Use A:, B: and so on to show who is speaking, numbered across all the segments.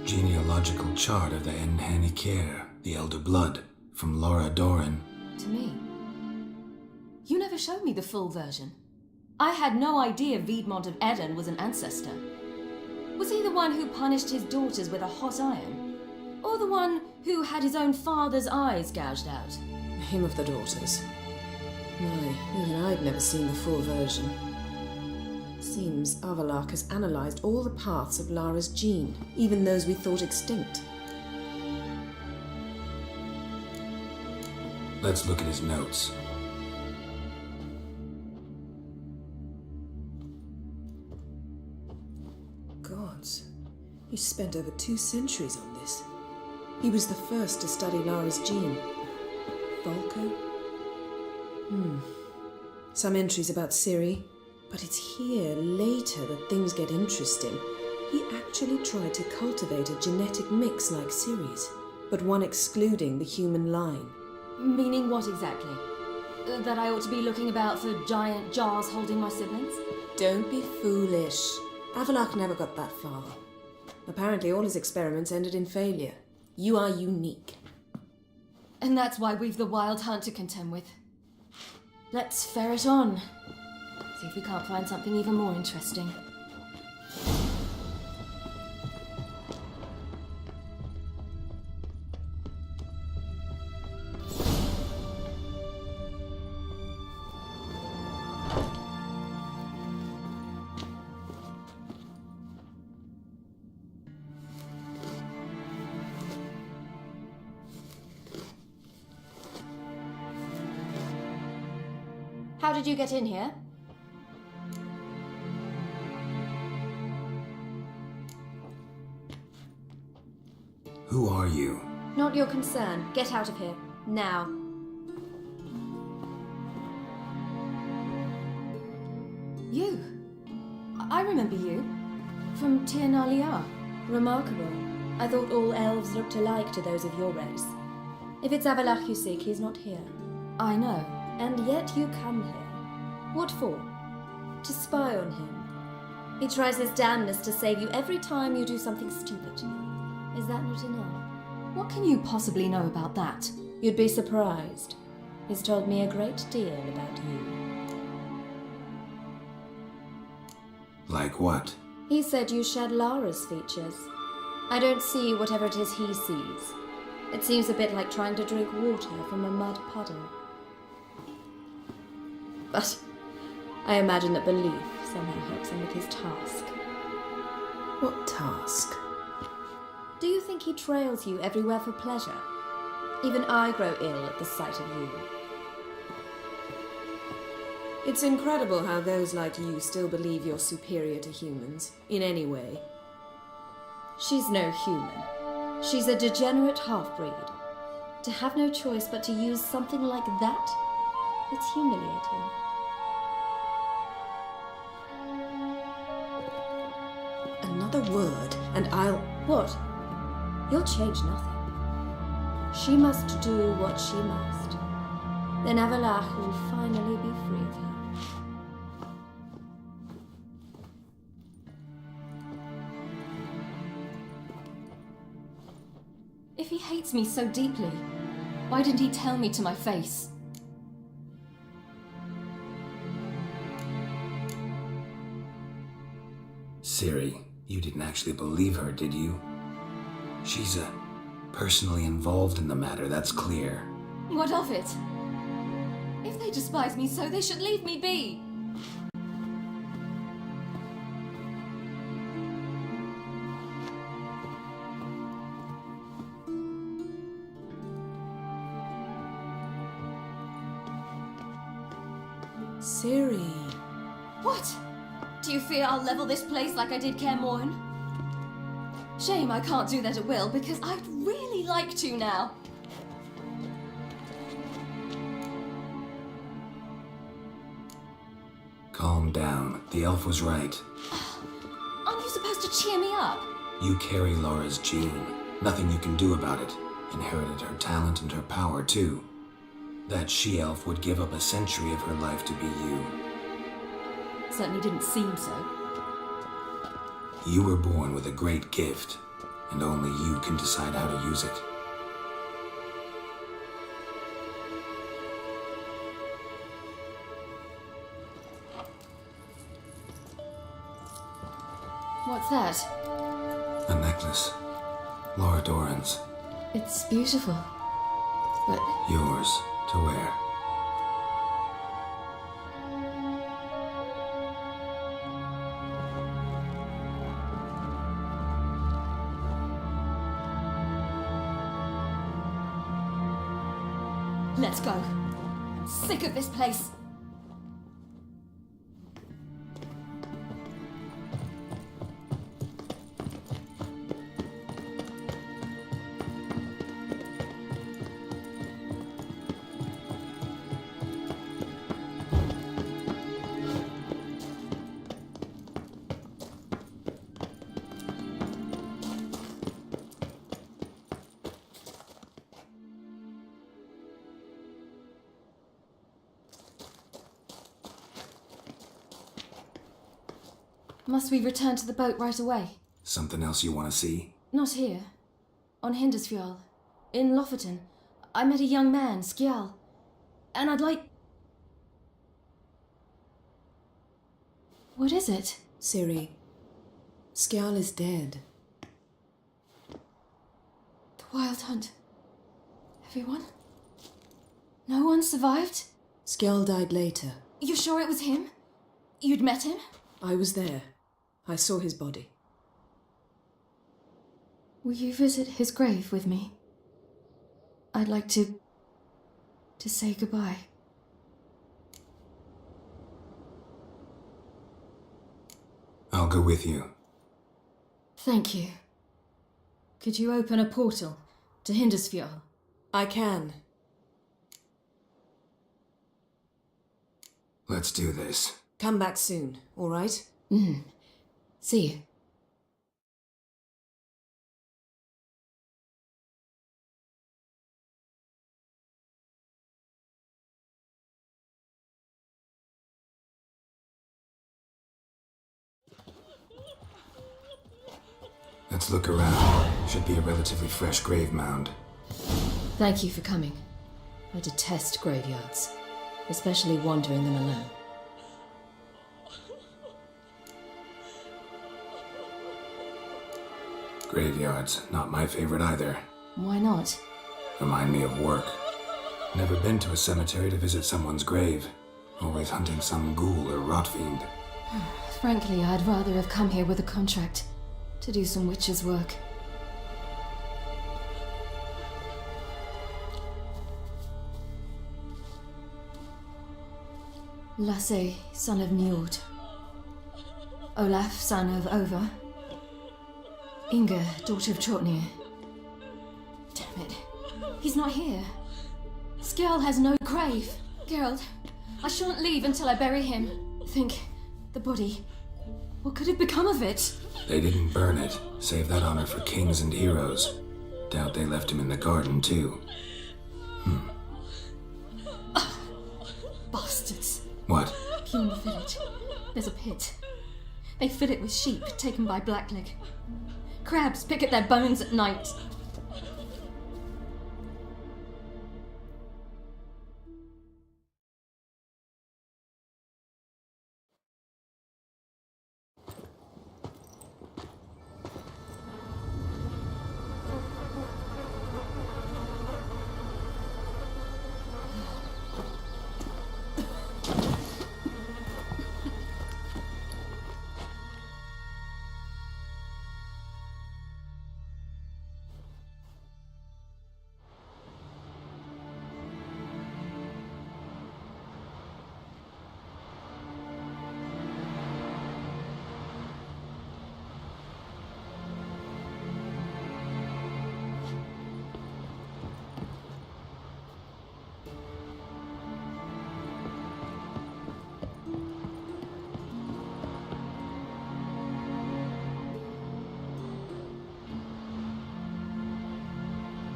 A: Genealogical chart of the Enhanikir, the Elder Blood, from Laura Doran.
B: To me? You never showed me the full version. I had no idea Viedmont of Eden was an ancestor. Was he the one who punished his daughters with a hot iron? Or the one who had his own father's eyes gouged out?
C: Him of the daughters. My, even I'd never seen the full version. Seems Avalok has analysed all the parts of Lara's gene, even those we thought extinct.
A: Let's look at his notes.
C: Gods, he spent over 2 centuries on this. He was the first to study Lara's gene. Volker? Some entries about Ciri, but it's here, later, that things get interesting. He actually tried to cultivate a genetic mix like Ciri's, but one excluding the human line.
B: Meaning what exactly? That I ought to be looking about for giant jars holding my siblings?
C: Don't be foolish. Avalok never got that far. Apparently all his experiments ended in failure. You are unique.
B: And that's why we've the Wild Hunt to contend with. Let's ferret on. See if we can't find something even more interesting. How did you get in here?
A: Who are you?
B: Not your concern. Get out of here. Now. You. I remember you. From Tir na Liar. Remarkable. I thought all elves looked alike to those of your race. If it's Avalok you seek, he's not here. I know. And yet you come here. What for? To spy on him. He tries his damnedest to save you every time you do something stupid. Is that not enough? What can you possibly know about that? You'd be surprised. He's told me a great deal about you.
A: Like what?
B: He said you shared Lara's features. I don't see whatever it is he sees. It seems a bit like trying to drink water from a mud puddle. But I imagine that belief somehow helps him with his task.
C: What task?
B: Do you think he trails you everywhere for pleasure? Even I grow ill at the sight of you.
C: It's incredible how those like you still believe you're superior to humans, in any way.
B: She's no human. She's a degenerate half-breed. To have no choice but to use something like that, it's humiliating.
C: Another word, and I'll...
B: What? You'll change nothing. She must do what she must. Then Avalok will finally be free of her. If he hates me so deeply, why didn't he tell me to my face?
A: Ciri, you didn't actually believe her, did you? She's personally involved in the matter, that's clear.
B: What of it? If they despise me so, they should leave me be.
C: Ciri.
B: What? Do you fear I'll level this place like I did Kaer Morhen? Shame I can't do that at will, because I'd really like to now.
A: Calm down. The elf was right.
B: Aren't you supposed to cheer me up?
A: You carry Laura's gene. Nothing you can do about it. Inherited her talent and her power, too. That she-elf would give up a century of her life to be you.
B: Certainly didn't seem so.
A: You were born with a great gift, and only you can decide how to use it.
B: What's that?
A: A necklace. Laura Doran's.
B: It's beautiful. But
A: Yours to wear.
B: let's go. I'm sick of this place. Must we return to the boat right away?
A: Something else you want to see?
B: Not here. On Hindersfjall. In Lofoten. I met a young man, Skjal. And I'd like... What is it?
C: Ciri, Skjal is dead.
B: The Wild Hunt. Everyone? No one survived?
C: Skjal died later.
B: You sure it was him? You'd met him?
C: I was there. I saw his body.
B: Will you visit his grave with me? I'd like to say goodbye.
A: I'll go with you.
B: Thank you. Could you open a portal to Hindersfjall?
C: I can.
A: Let's do this.
C: Come back soon, all right?
B: See you.
A: Let's look around. Should be a relatively fresh grave mound.
B: Thank you for coming. I detest graveyards, especially wandering them alone.
A: Graveyards, not my favorite either.
B: Why not?
A: Remind me of work. Never been to a cemetery to visit someone's grave. Always hunting some ghoul or rot fiend.
B: Frankly, I'd rather have come here with a contract to do some witcher's work. Lasse, son of Njord. Olaf, son of Over. Inga, daughter of Trotnir. Damn it. He's not here. Skjal has no grave. Geralt, I shan't leave until I bury him. Think, the body. What could have become of it?
A: They didn't burn it. Save that honor for kings and heroes. Doubt they left him in the garden, too.
B: Bastards.
A: What?
B: In the village, there's a pit. They fill it with sheep taken by Blackleg. Crabs pick at their bones at night.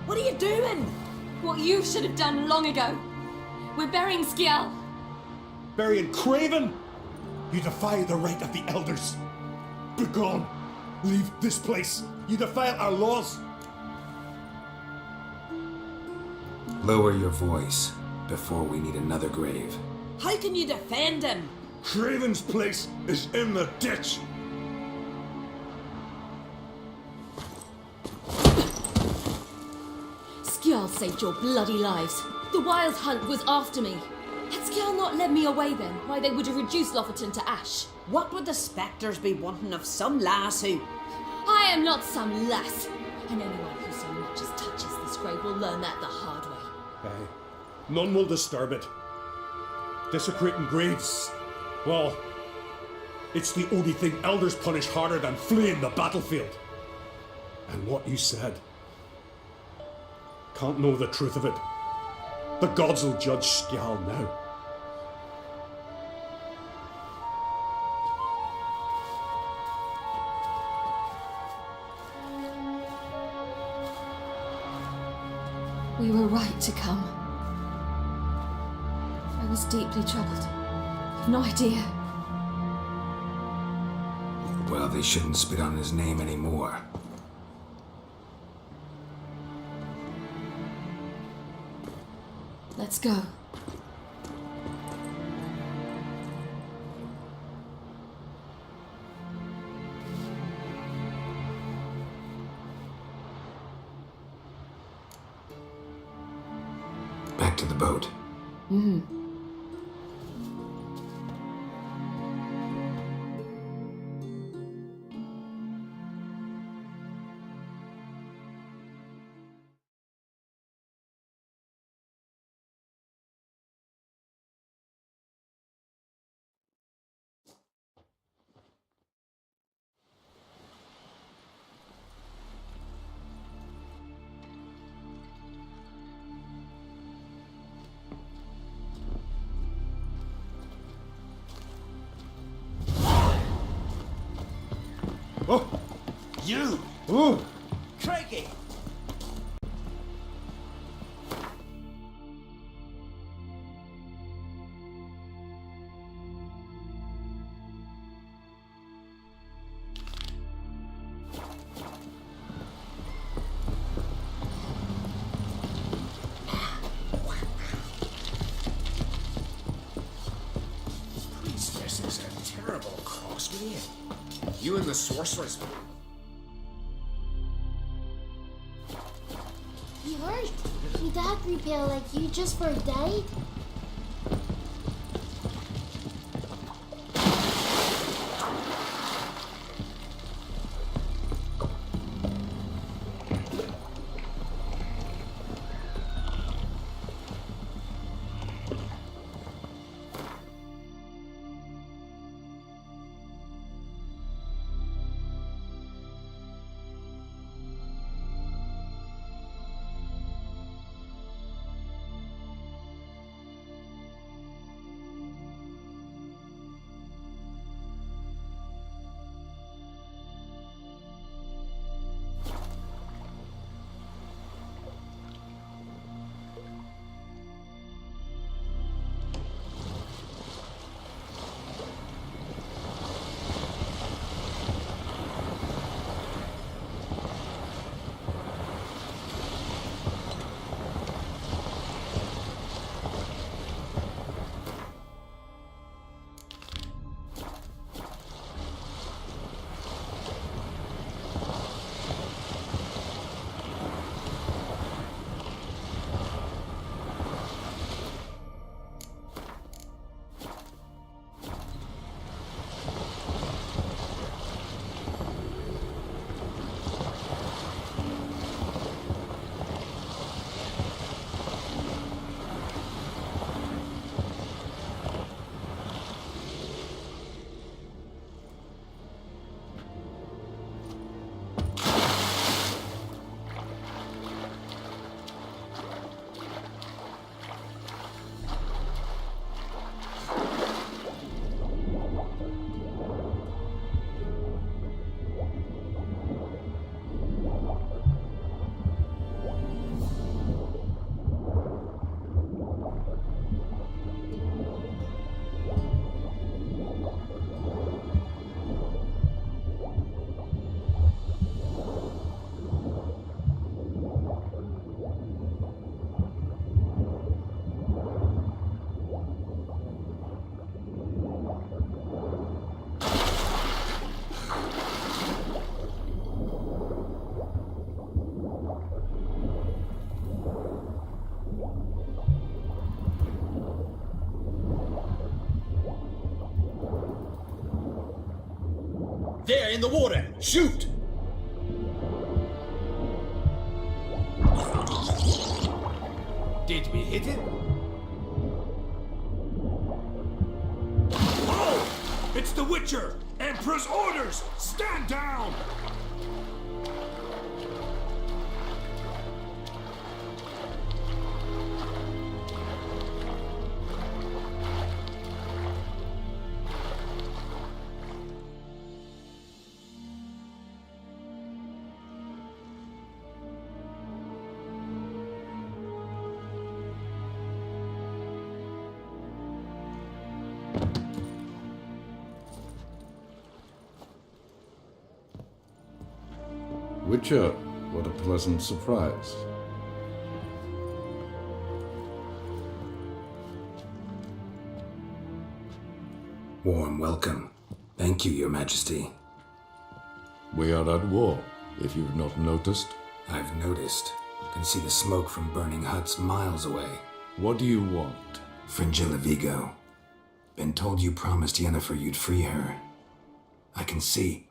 C: What are you doing?
B: What you should have done long ago. We're burying Skjal.
D: Burying Craven? You defy the right of the elders. Begone. Leave this place! You defile our laws!
A: Lower your voice before we need another grave.
C: How can you defend him?
D: Craven's place is in the ditch!
B: Skjall saved your bloody lives. The Wild Hunt was after me. Had Skjall not led me away then, why they would have reduced Lofoten to ash.
C: What would the spectres be wanting of some lass who...
B: I am not some lass, and anyone who so much as touches this grave will learn that the hard way.
D: Aye. None will disturb it. Desecrating graves, well, it's the only thing elders punish harder than fleeing the battlefield. And what you said, can't know the truth of it. The gods will judge Skjall now.
B: We were right to come. I was deeply troubled. You've no idea.
A: Well, they shouldn't spit on his name anymore.
B: Let's go.
A: Back to the boat.
D: Oh!
E: You!
D: Oh!
E: Craigie! Priestess is a terrible crossbeam. You and the sorceress.
F: You hurt? Your dad repel like you just for a day?
E: There, in the water! Shoot! Did we hit him?
D: Oh! It's the Witcher! Emperor's orders! Stand down!
G: Witcher, what a pleasant surprise.
A: Warm welcome. Thank you, Your Majesty.
G: We are at war, if you've not noticed.
A: I've noticed. Can see the smoke from burning huts miles away.
G: What do you want?
A: Fringilla Vigo. Been told you promised Yennefer you'd free her. I can see.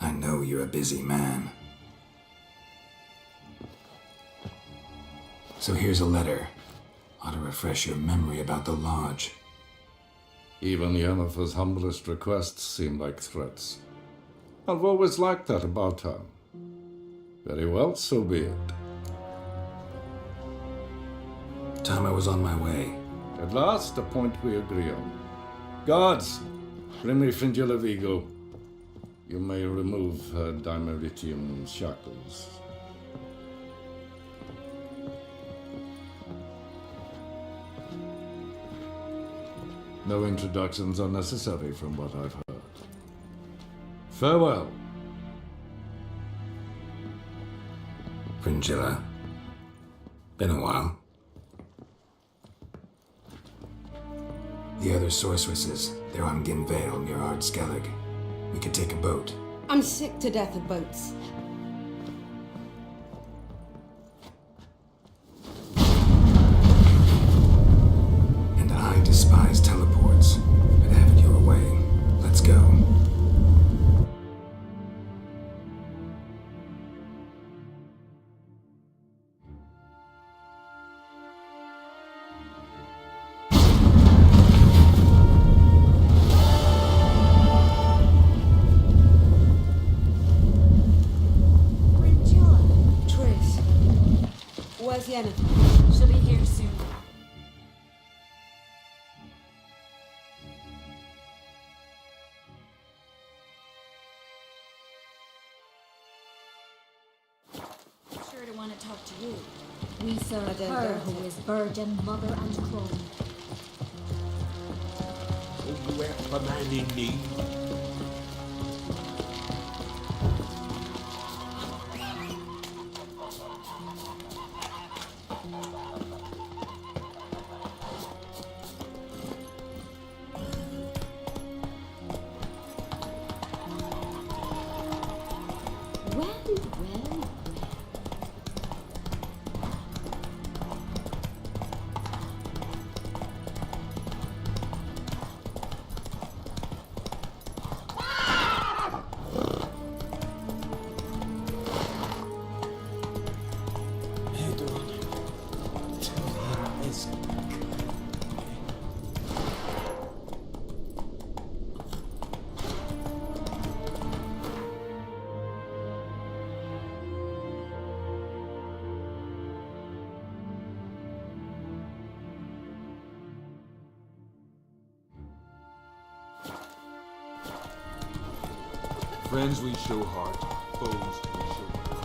A: I know you're a busy man. So here's a letter. Ought to refresh your memory about the Lodge.
G: Even Yennefer's humblest requests seem like threats. I've always liked that about her. Very well, so be it.
A: Time I was on my way.
G: At last, a point we agree on. Guards, bring me Fringilla Vigo. You may remove her dimeritium shackles. No introductions are necessary from what I've heard. Farewell.
A: Fringilla. Been a while. The other sorceresses, they're on Ginvale near Ardskellig. We could take a boat.
C: I'm sick to death of boats.
A: And I despise teleports. I'd have it your way. Let's go.
C: Where's Yennefer?
B: She'll be here soon.
H: Sure to want to talk to you. We
C: I
H: serve
C: don't
H: her
C: know.
H: who is virgin, mother, and crone.
E: Oh, you have a man in need.
H: Well.
I: Friends we show heart, foes we show heart.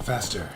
A: Faster.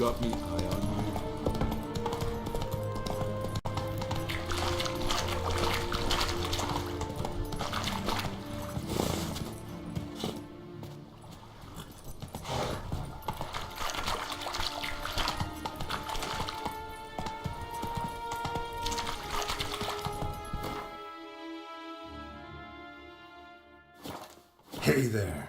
I: got me eye on you.
A: Hey there.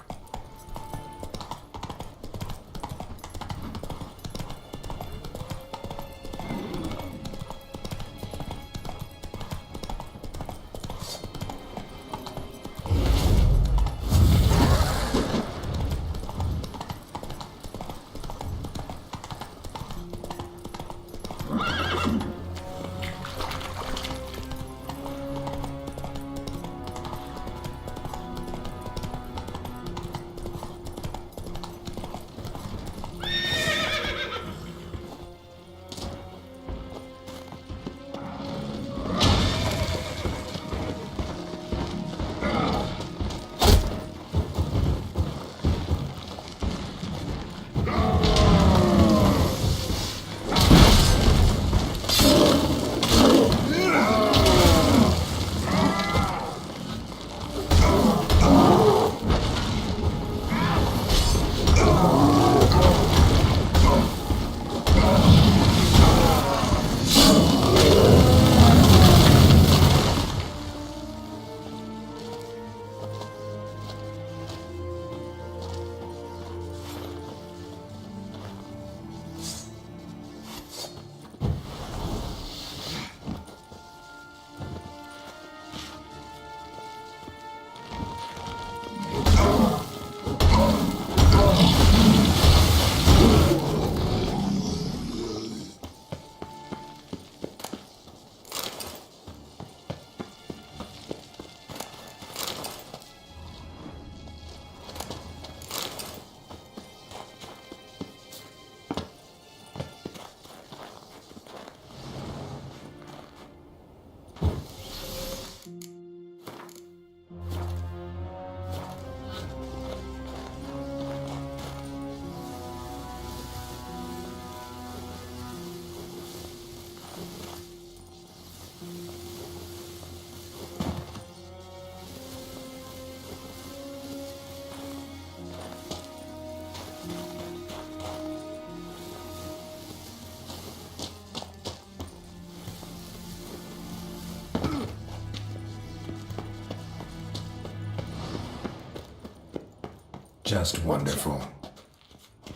A: Just wonderful.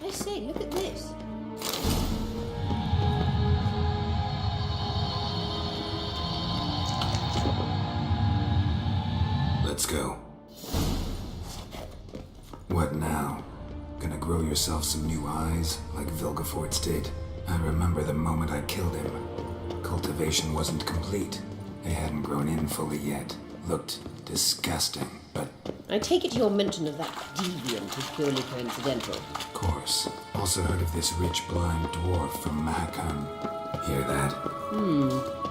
J: I say, look at this.
A: Let's go. What now? Gonna grow yourself some new eyes, like Vilgefortz did? I remember the moment I killed him. Cultivation wasn't complete. They hadn't grown in fully yet. Looked disgusting, but...
J: I take it your mention of that deviant is purely coincidental.
A: Of course. Also heard of this rich blind dwarf from Mahakam. Hear that?